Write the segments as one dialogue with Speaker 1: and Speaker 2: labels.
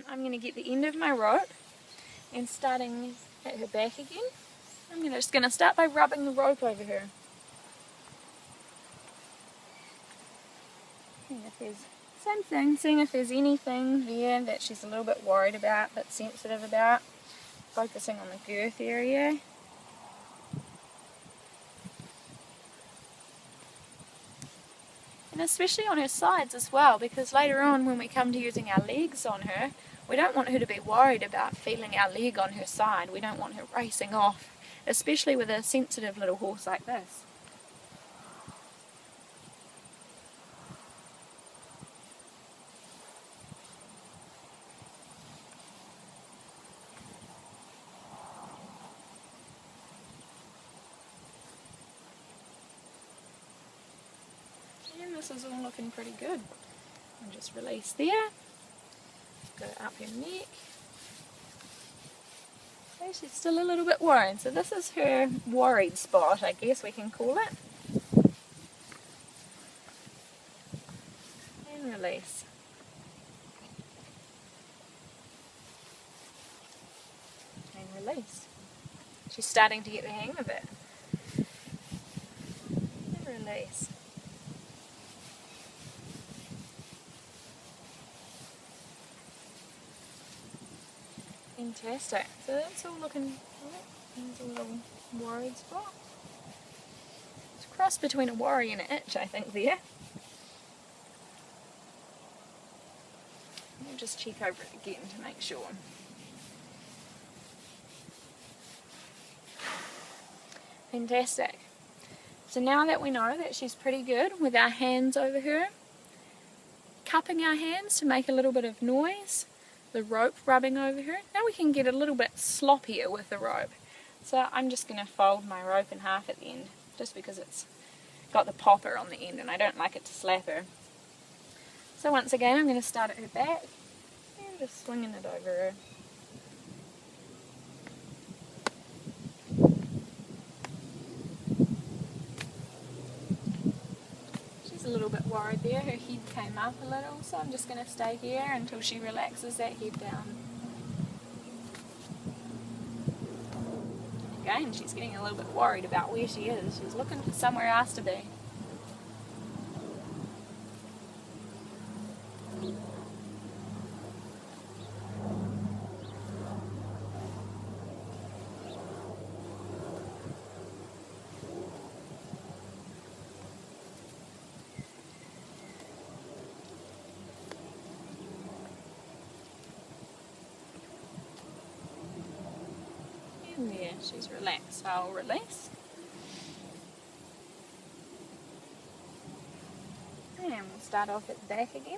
Speaker 1: I'm going to get the end of my rope and starting at her back again. I'm just going to start by rubbing the rope over her. Same thing, seeing if there's anything there that she's a little bit worried about, but sensitive about. Focusing on the girth area. And especially on her sides as well, because later on when we come to using our legs on her, we don't want her to be worried about feeling our leg on her side. We don't want her racing off, especially with a sensitive little horse like this. And this is all looking pretty good. And just release there. Go up her neck. Okay, she's still a little bit worried, so this is her worried spot, I guess we can call it. And release. And release. She's starting to get the hang of it. And release. Fantastic. So that's all looking right. There's a little worried spot. It's a cross between a worry and an itch, I think, there. We'll just check over it again to make sure. Fantastic. So now that we know that she's pretty good with our hands over her, cupping our hands to make a little bit of noise, the rope rubbing over her. Now we can get a little bit sloppier with the rope. So I'm just going to fold my rope in half at the end, just because it's got the popper on the end and I don't like it to slap her. So once again I'm going to start at her back and just swinging it over her. A little bit worried there, her head came up a little, so I'm just going to stay here until she relaxes that head down. Again, she's getting a little bit worried about where she is. She's looking for somewhere else to be. And there, she's relaxed, so I'll release. And we'll start off at the back again.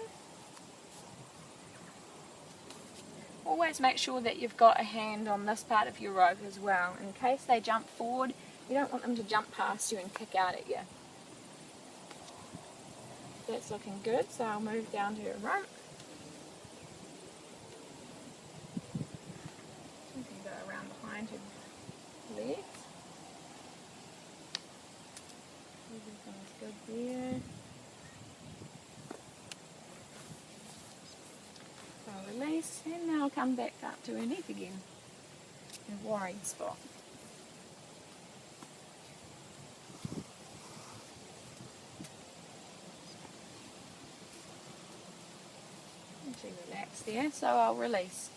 Speaker 1: Always make sure that you've got a hand on this part of your rope as well. In case they jump forward, you don't want them to jump past you and kick out at you. That's looking good, so I'll move down to her rump. You can go around behind her legs. Everything's good there. So I'll release, and now I'll come back up to her neck again. Her worried spot. And she relaxed there, so I'll release.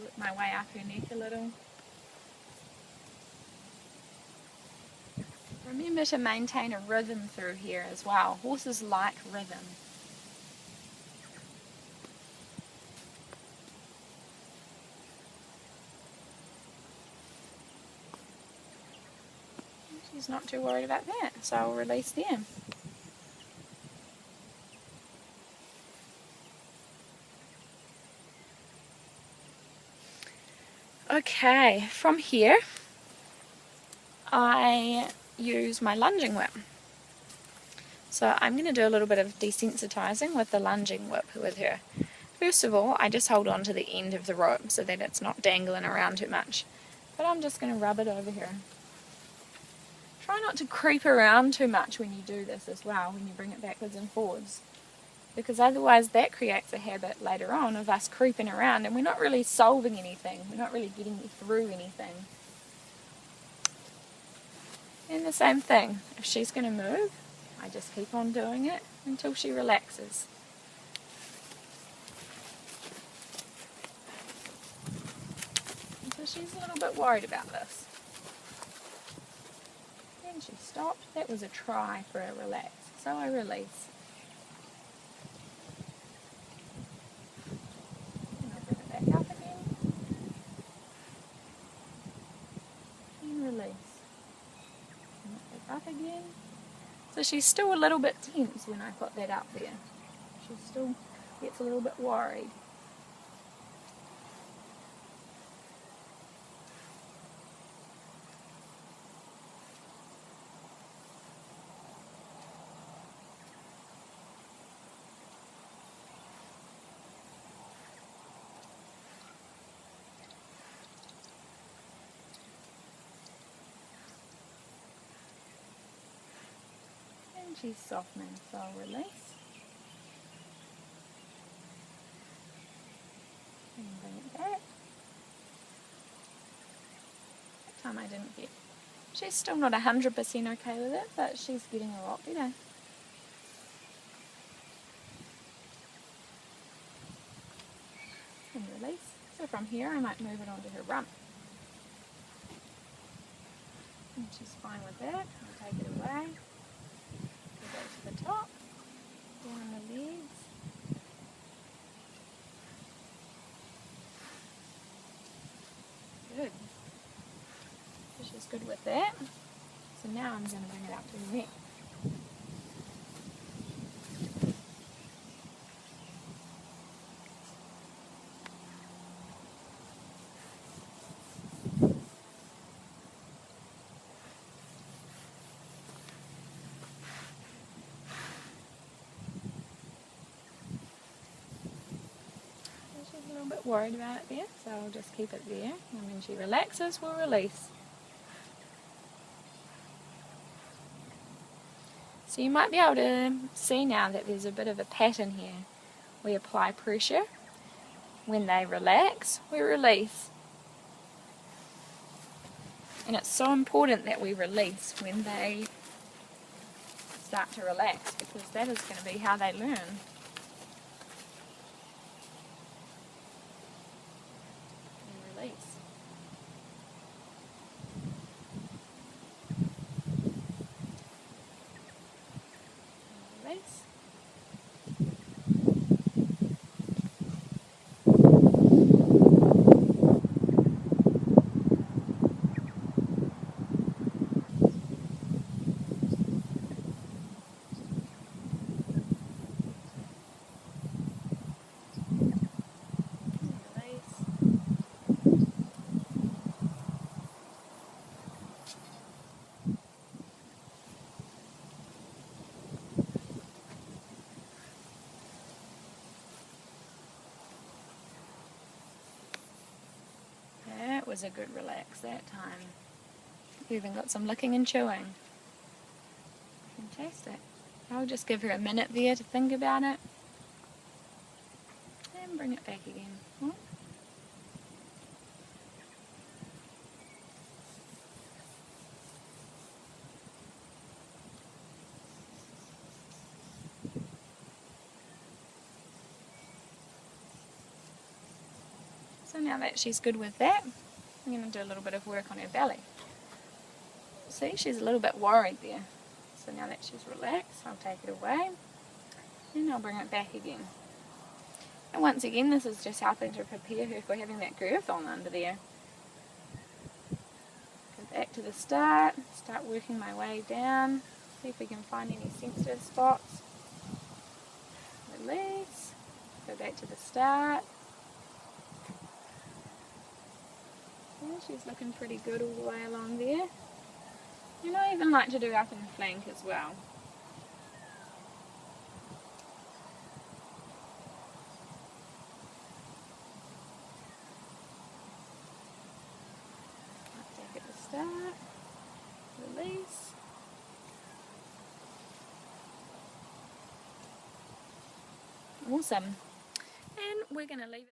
Speaker 1: Work my way up her neck a little. Remember to maintain a rhythm through here as well. Horses like rhythm. She's not too worried about that, so I'll release them. Okay, from here I use my lunging whip. So I'm going to do a little bit of desensitizing with the lunging whip with her. First of all, I just hold on to the end of the rope so that it's not dangling around too much. But I'm just going to rub it over here. Try not to creep around too much when you do this as well, when you bring it backwards and forwards. Because otherwise that creates a habit later on of us creeping around and we're not really solving anything. We're not really getting through anything. And the same thing, if she's going to move, I just keep on doing it until she relaxes. So she's a little bit worried about this. And she stopped. That was a try for a relax. So I release. And I bring it back up again. And release. And it back up again. So she's still a little bit tense when I put that up there. She still gets a little bit worried. And she's softening, so I'll release. And bring it back. That time I didn't get. She's still not 100% okay with it, but she's getting a lot better. And release. So from here I might move it onto her rump. And she's fine with that. I'll take it away. Go back to the top. Down the legs. Good. So she's good with that. So now I'm going to bring it up to the neck. She's a little bit worried about it there, so I'll just keep it there. And when she relaxes, we'll release. So you might be able to see now that there's a bit of a pattern here. We apply pressure. When they relax, we release. And it's so important that we release when they start to relax, because that is going to be how they learn. And release. And release. That was a good relax that time. We even got some licking and chewing. Fantastic. I'll just give her a minute there to think about it. And bring it back again. Oh. So now that she's good with that, I'm going to do a little bit of work on her belly. See, she's a little bit worried there. So now that she's relaxed, I'll take it away and I'll bring it back again. And once again, this is just helping to prepare her for having that girth on under there. Go back to the start working my way down, see if we can find any sensitive spots. Release, go back to the start. Yeah, she's looking pretty good all the way along there. And I even like to do up in the flank as well. Get the start, release. Awesome. And we're going to leave it.